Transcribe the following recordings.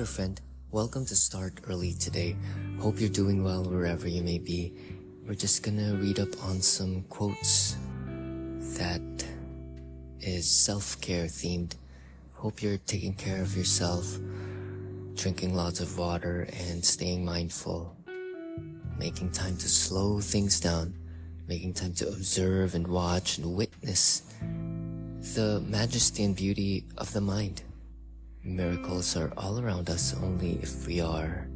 there, friend. Welcome to Start Early today. Hope you're doing well wherever you may be. We're just gonna read up on some quotes that is self-care themed. Hope you're taking care of yourself, drinking lots of water and staying mindful, making time to slow things down, making time to observe and watch and witness the majesty and beauty of the mind. Miracles are all around us only if we are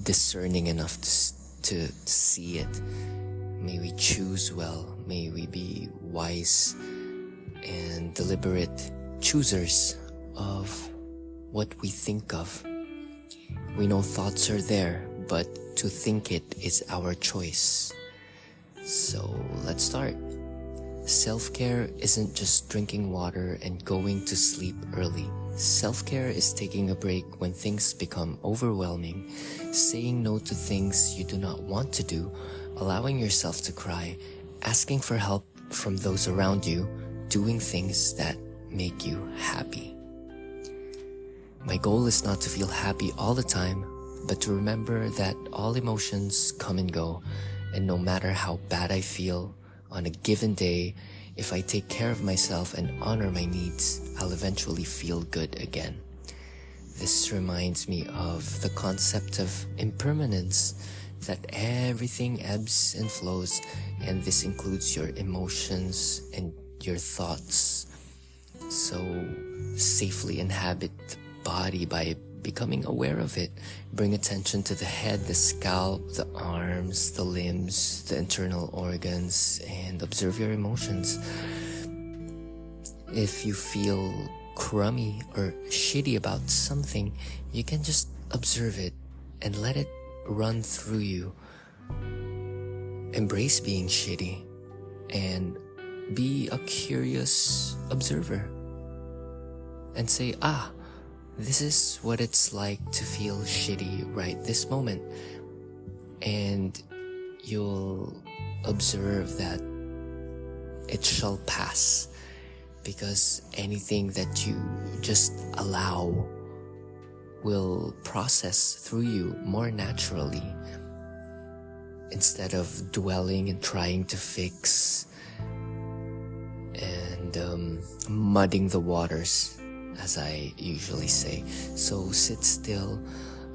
discerning enough to see it. May we choose well. May we be wise and deliberate choosers of what we think of. We know thoughts are there, but to think it is our choice. So let's start. Self-care isn't just drinking water and going to sleep early. Self-care is taking a break when things become overwhelming, saying no to things you do not want to do, allowing yourself to cry, asking for help from those around you, doing things that make you happy. My goal is not to feel happy all the time, but to remember that all emotions come and go, and no matter how bad I feel, on a given day, if I take care of myself and honor my needs, I'll eventually feel good again. This reminds me of the concept of impermanence, that everything ebbs and flows, and this includes your emotions and your thoughts. So safely inhabit the body by becoming aware of it. Bring attention to the head, the scalp, the arms, the limbs, the internal organs, and observe your emotions. If you feel crummy or shitty about something, you can just observe it and let it run through you. Embrace being shitty and be a curious observer and say, this is what it's like to feel shitty right this moment. And you'll observe that it shall pass, because anything that you just allow will process through you more naturally, instead of dwelling and trying to fix and mudding the waters, as I usually say. So sit still,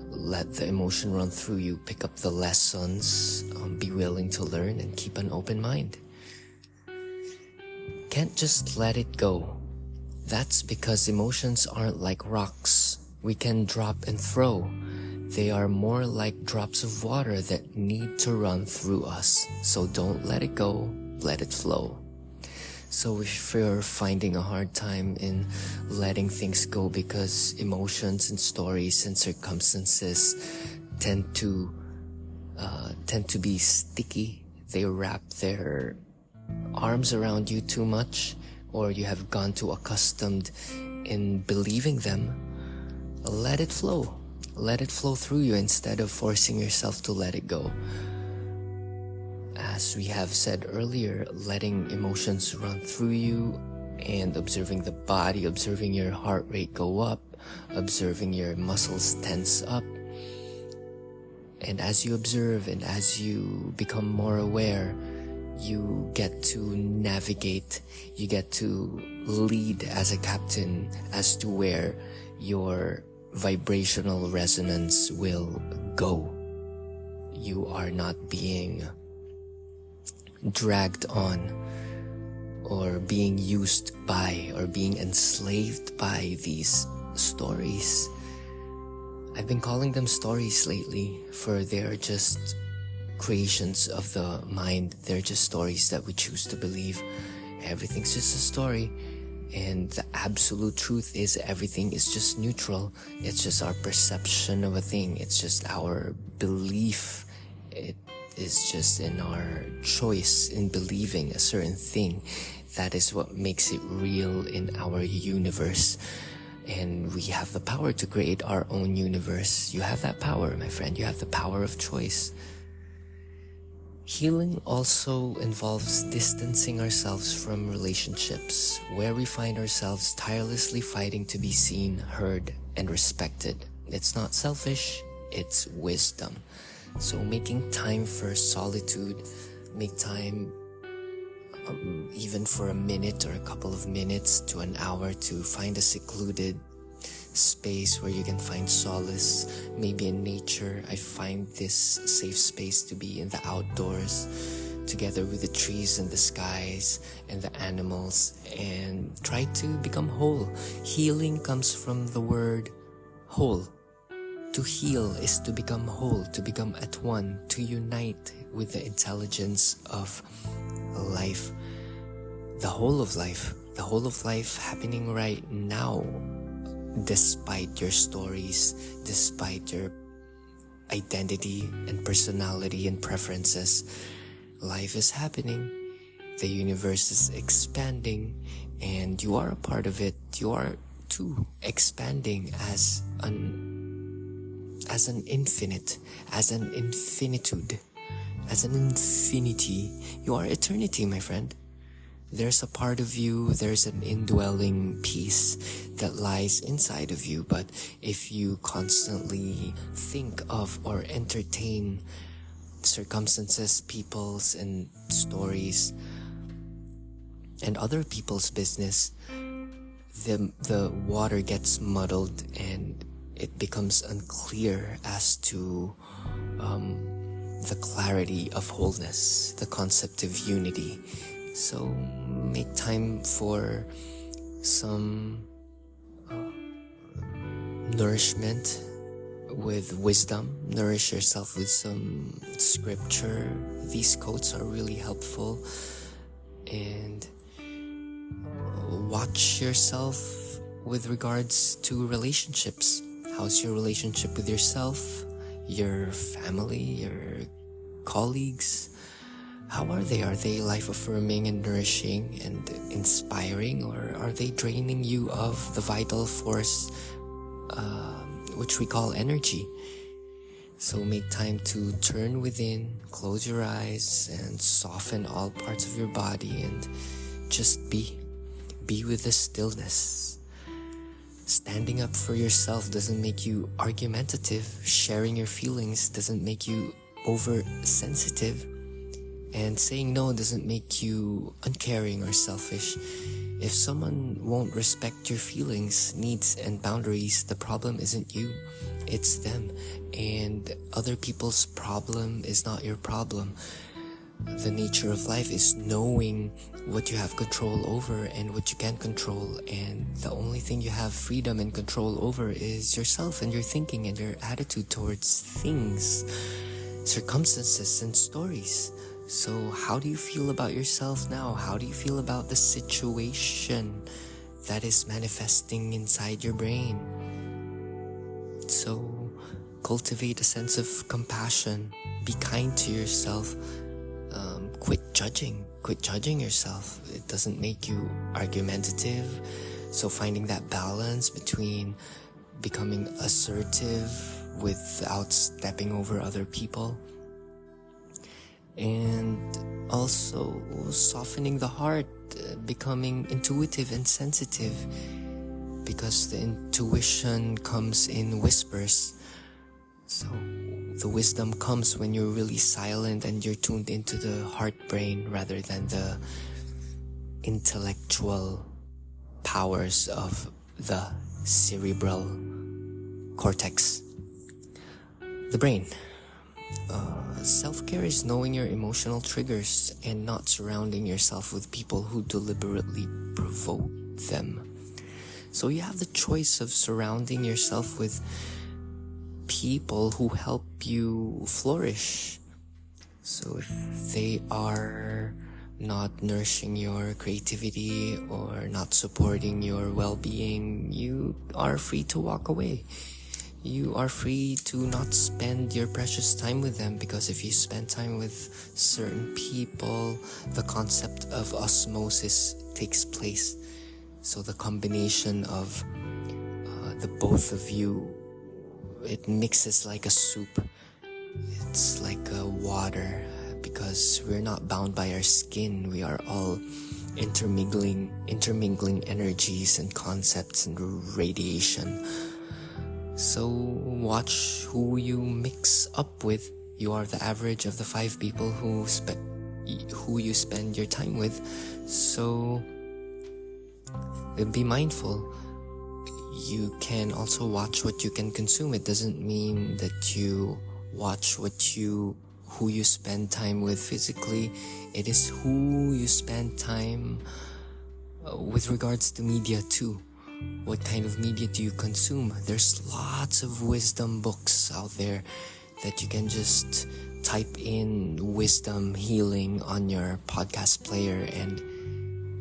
let the emotion run through you, pick up the lessons, be willing to learn, and keep an open mind. Can't just let it go. That's because emotions aren't like rocks we can drop and throw. They are more like drops of water that need to run through us. So don't let it go, let it flow. So if you're finding a hard time in letting things go because emotions and stories and circumstances tend to be sticky, they wrap their arms around you too much, or you have gone too accustomed in believing them, let it flow. Let it flow through you instead of forcing yourself to let it go. As we have said earlier, letting emotions run through you and observing the body, observing your heart rate go up, observing your muscles tense up. And as you observe and as you become more aware, you get to navigate, you get to lead as a captain as to where your vibrational resonance will go. You are not being dragged on or being used by or being enslaved by these stories. I've been calling them stories lately, for they are just creations of the mind. They're just stories that we choose to believe. Everything's just a story, and the absolute truth is everything is just neutral. It's just our perception of a thing. It's just our belief. It is just in our choice in believing a certain thing. That is what makes it real in our universe. And we have the power to create our own universe. You have that power, my friend. You have the power of choice. Healing also involves distancing ourselves from relationships where we find ourselves tirelessly fighting to be seen, heard, and respected. It's not selfish, it's wisdom. So making time for solitude, make time even for a minute or a couple of minutes to an hour to find a secluded space where you can find solace, maybe in nature. I find this safe space to be in the outdoors, together with the trees and the skies and the animals, and try to become whole. Healing comes from the word whole. To heal is to become whole, to become at one, to unite with the intelligence of life, the whole of life happening right now. Despite your stories, despite your identity and personality and preferences, life is happening. The universe is expanding, and you are a part of it. You are too expanding as an infinite, as an infinitude, as an infinity. You are eternity, my friend. There's a part of you, there's an indwelling peace that lies inside of you. But if you constantly think of or entertain circumstances, people's and stories, and other people's business, the water gets muddled and it becomes unclear as to the clarity of wholeness, the concept of unity. So make time for some nourishment with wisdom. Nourish yourself with some scripture. These quotes are really helpful. And watch yourself with regards to relationships. How's your relationship with yourself, your family, your colleagues? How are they? Are they life-affirming and nourishing and inspiring, or are they draining you of the vital force, which we call energy? So make time to turn within, close your eyes, and soften all parts of your body, and just be with the stillness. Standing up for yourself doesn't make you argumentative. Sharing your feelings doesn't make you oversensitive. And saying no doesn't make you uncaring or selfish. If someone won't respect your feelings, needs, and boundaries, the problem isn't you, it's them. And other people's problem is not your problem. The nature of life is knowing what you have control over and what you can't control. And the only thing you have freedom and control over is yourself and your thinking and your attitude towards things, circumstances, and stories. So how do you feel about yourself now? How do you feel about the situation that is manifesting inside your brain? So cultivate a sense of compassion. Be kind to yourself. Quit judging yourself. It doesn't make you argumentative. So finding that balance between becoming assertive without stepping over other people, and also softening the heart, becoming intuitive and sensitive, because the intuition comes in whispers. So the wisdom comes when you're really silent and you're tuned into the heart brain rather than the intellectual powers of the cerebral cortex, the brain. Self-care is knowing your emotional triggers and not surrounding yourself with people who deliberately provoke them. So you have the choice of surrounding yourself with people who help you flourish. So if they are not nourishing your creativity or not supporting your well-being, you are free to walk away. You are free to not spend your precious time with them, because if you spend time with certain people, the concept of osmosis takes place. So the combination of the both of you, it mixes like a soup. It's like a water because we're not bound by our skin. We are all intermingling energies and concepts and radiation. So watch who you mix up with. You are the average of the 5 people who you spend your time with. So be mindful. You can also watch what you can consume. It doesn't mean that you watch who you spend time with physically. It is who you spend time with regards to media too. What kind of media do you consume? There's lots of wisdom books out there that you can just type in wisdom healing on your podcast player, and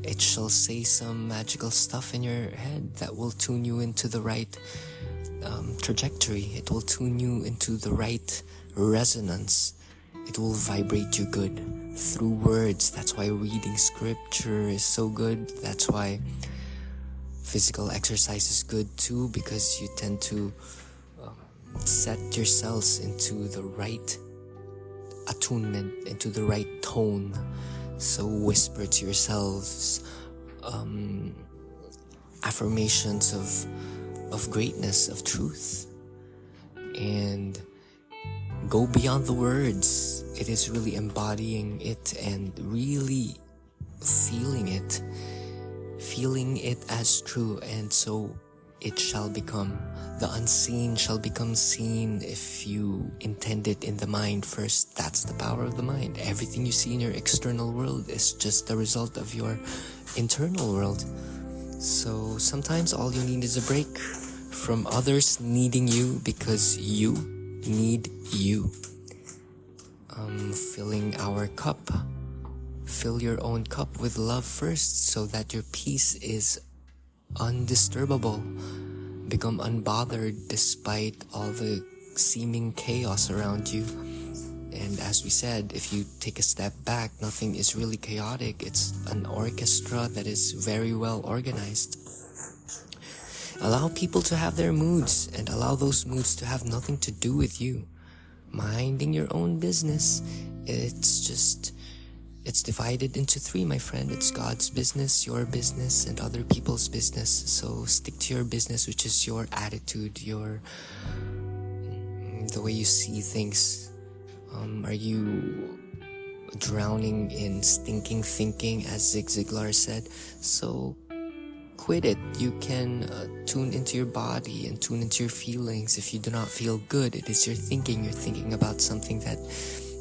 it shall say some magical stuff in your head that will tune you into the right trajectory. It will tune you into the right resonance. It will vibrate you good through words. That's why reading scripture is so good. That's why physical exercise is good too, because you tend to set yourselves into the right attunement, into the right tone. So whisper to yourselves affirmations of greatness, of truth, and go beyond the words. It is really embodying it and really feeling it as true, and so it shall become. The unseen shall become seen if you intend it in the mind first. That's the power of the mind. Everything you see in your external world is just the result of your internal world. So sometimes all you need is a break from others needing you because you need you. Filling our cup. Fill your own cup with love first so that your peace is undisturbable. Become unbothered despite all the seeming chaos around you. And as we said, if you take a step back, nothing is really chaotic. It's an orchestra that is very well organized. Allow people to have their moods, and allow those moods to have nothing to do with you. Minding your own business. It's divided into 3, my friend. It's God's business, your business, and other people's business. So stick to your business, which is your attitude, the way you see things. Are you drowning in stinking thinking, as Zig Ziglar said? So quit it. You can tune into your body and tune into your feelings. If you do not feel good, it is your thinking. You're thinking about something that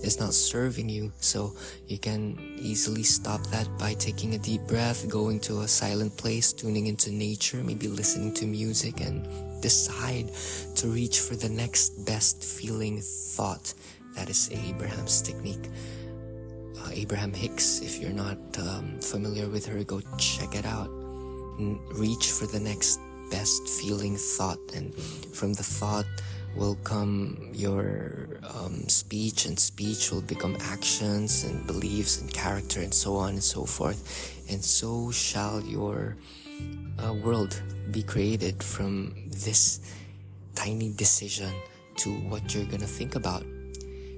is not serving you. So you can easily stop that by taking a deep breath, going to a silent place, tuning into nature, maybe listening to music, and decide to reach for the next best feeling thought. That is Abraham's technique. Abraham Hicks, if you're not familiar with her, go check it out. Reach for the next best feeling thought, and from the thought will come your speech, and speech will become actions and beliefs and character, and so on and so forth. And so shall your world be created from this tiny decision to what you're gonna think about.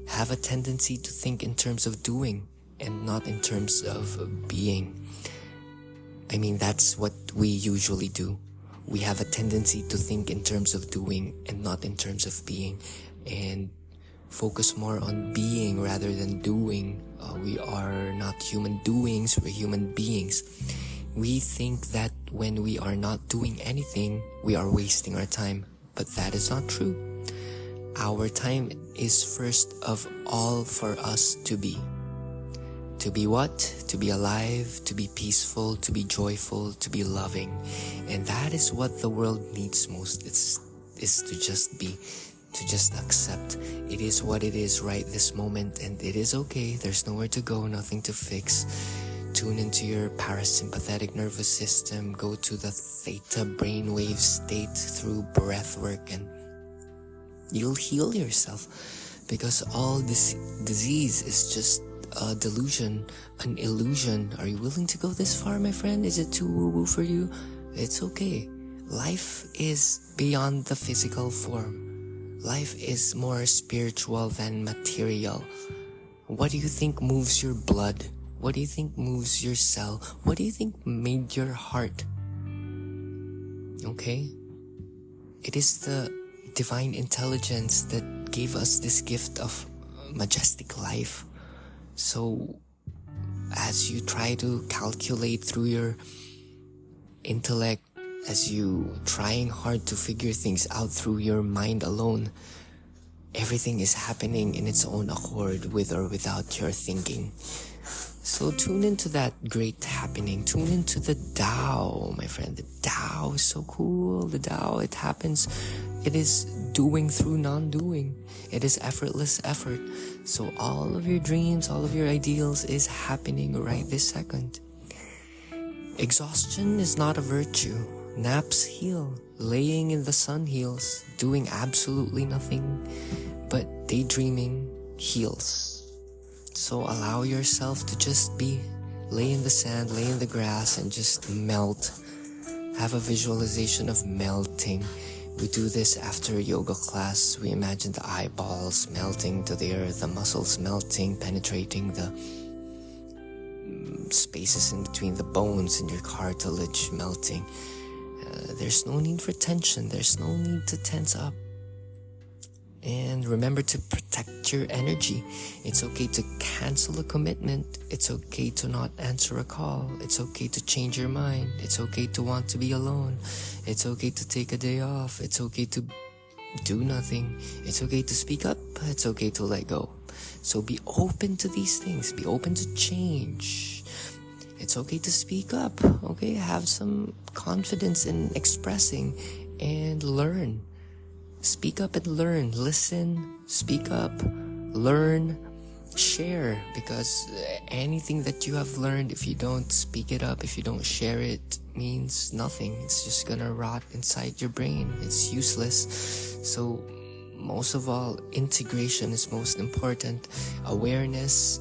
Have a tendency to think in terms of doing and not in terms of being. I mean, that's what we usually do. We have a tendency to think in terms of doing and not in terms of being, and focus more on being rather than doing. We are not human doings, we're human beings. We think that when we are not doing anything, we are wasting our time, but that is not true. Our time is first of all for us to be. To be what? To be alive, to be peaceful, to be joyful, to be loving. And that is what the world needs most. Is to just be, to just accept. It is what it is right this moment, and it is okay. There's nowhere to go, nothing to fix. Tune into your parasympathetic nervous system. Go to the theta brainwave state through breath work, and you'll heal yourself. Because all this disease is just a delusion, an illusion. Are you willing to go this far, my friend? Is it too woo-woo for you? It's okay. Life is beyond the physical form. Life is more spiritual than material. What do you think moves your blood? What do you think moves your cell? What do you think made your heart? Okay? It is the divine intelligence that gave us this gift of majestic life. So, as you try to calculate through your intellect, as you trying hard to figure things out through your mind alone, everything is happening in its own accord, with or without your thinking. So tune into that great happening. Tune into the Tao, my friend. The Tao is so cool. The Tao, it happens. It is doing through non-doing. It is effortless effort. So all of your dreams, all of your ideals is happening right this second. Exhaustion is not a virtue. Naps heal. Laying in the sun heals. Doing absolutely nothing but daydreaming heals. So allow yourself to just lay in the sand, lay in the grass, and just melt. Have a visualization of melting. We do this after a yoga class. We imagine the eyeballs melting to the earth, the muscles melting, penetrating the spaces in between the bones and your cartilage melting. There's no need for tension. There's no need to tense up. And remember to protect your energy. It's okay to cancel a commitment. It's okay to not answer a call. It's okay to change your mind. It's okay to want to be alone. It's okay to take a day off. It's okay to do nothing. It's okay to speak up. It's okay to let go. So be open to these things. Be open to change. It's okay to speak up. Okay, have some confidence in expressing and learn. Speak up and learn. Listen, speak up, learn, share. Because anything that you have learned, if you don't speak it up, if you don't share it, means nothing. It's just gonna rot inside your brain. It's useless. So most of all, integration is most important. Awareness,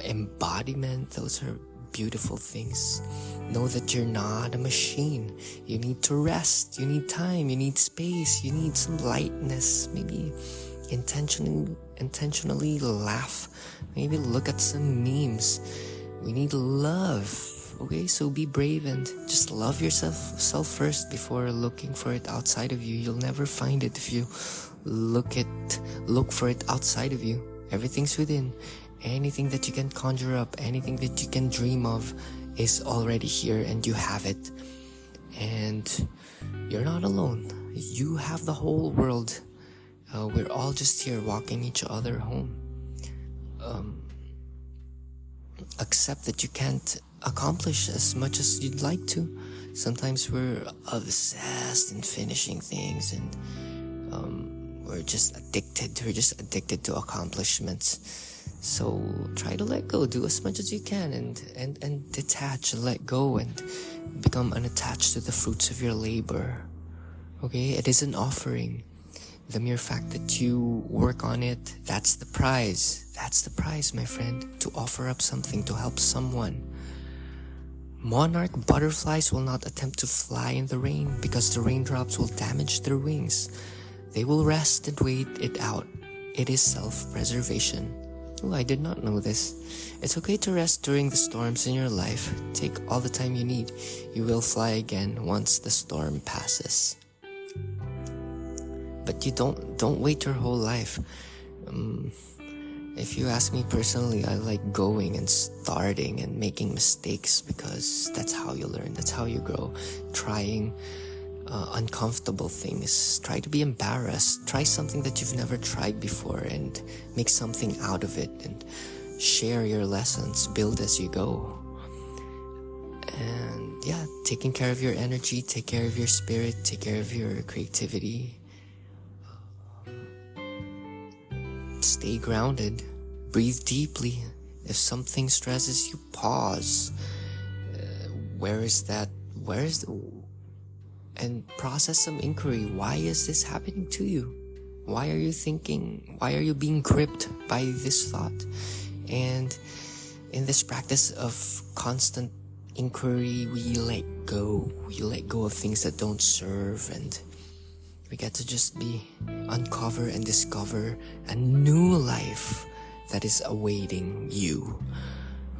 embodiment, those are beautiful things. Know that you're not a machine. You need to rest. You need time. You need space. You need some lightness. Maybe intentionally laugh. Maybe look at some memes. We need love. Okay, so be brave and just love yourself first before looking for it outside of you. You'll never find it if you look for it outside of you. Everything's within. Anything that you can conjure up, anything that you can dream of is already here, and you have it. And you're not alone. You have the whole world. We're all just here walking each other home. Accept that you can't accomplish as much as you'd like to. Sometimes we're obsessed in finishing things, and we're just addicted. We're just addicted to accomplishments. So try to let go. Do as much as you can, and detach and let go and become unattached to the fruits of your labor. Okay, it is an offering. The mere fact that you work on it, that's the prize. That's the prize, my friend. To offer up something, to help someone. Monarch butterflies will not attempt to fly in the rain because the raindrops will damage their wings. They will rest and wait it out. It is self-preservation. Oh, I did not know this. It's okay to rest during the storms in your life. Take all the time you need. You will fly again once the storm passes. But you don't wait your whole life. If you ask me personally, I like going and starting and making mistakes because that's how you learn. That's how you grow. Trying uncomfortable things. Try to be embarrassed. Try something that you've never tried before and make something out of it, and share your lessons. Build as you go. And yeah, taking care of your energy, take care of your spirit, take care of your creativity. Stay grounded. Breathe deeply. If something stresses you, pause. And process some inquiry. Why is this happening to you? Why are you thinking? Why are you being gripped by this thought? And in this practice of constant inquiry, we let go. We let go of things that don't serve, and we get to just uncover and discover a new life that is awaiting you.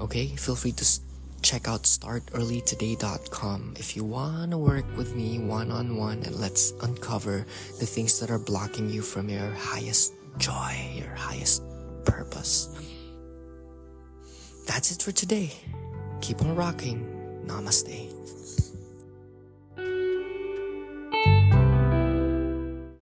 Okay, feel free to check out startearlytoday.com if you want to work with me one-on-one, and let's uncover the things that are blocking you from your highest joy, your highest purpose. That's it for today. Keep on rocking. Namaste.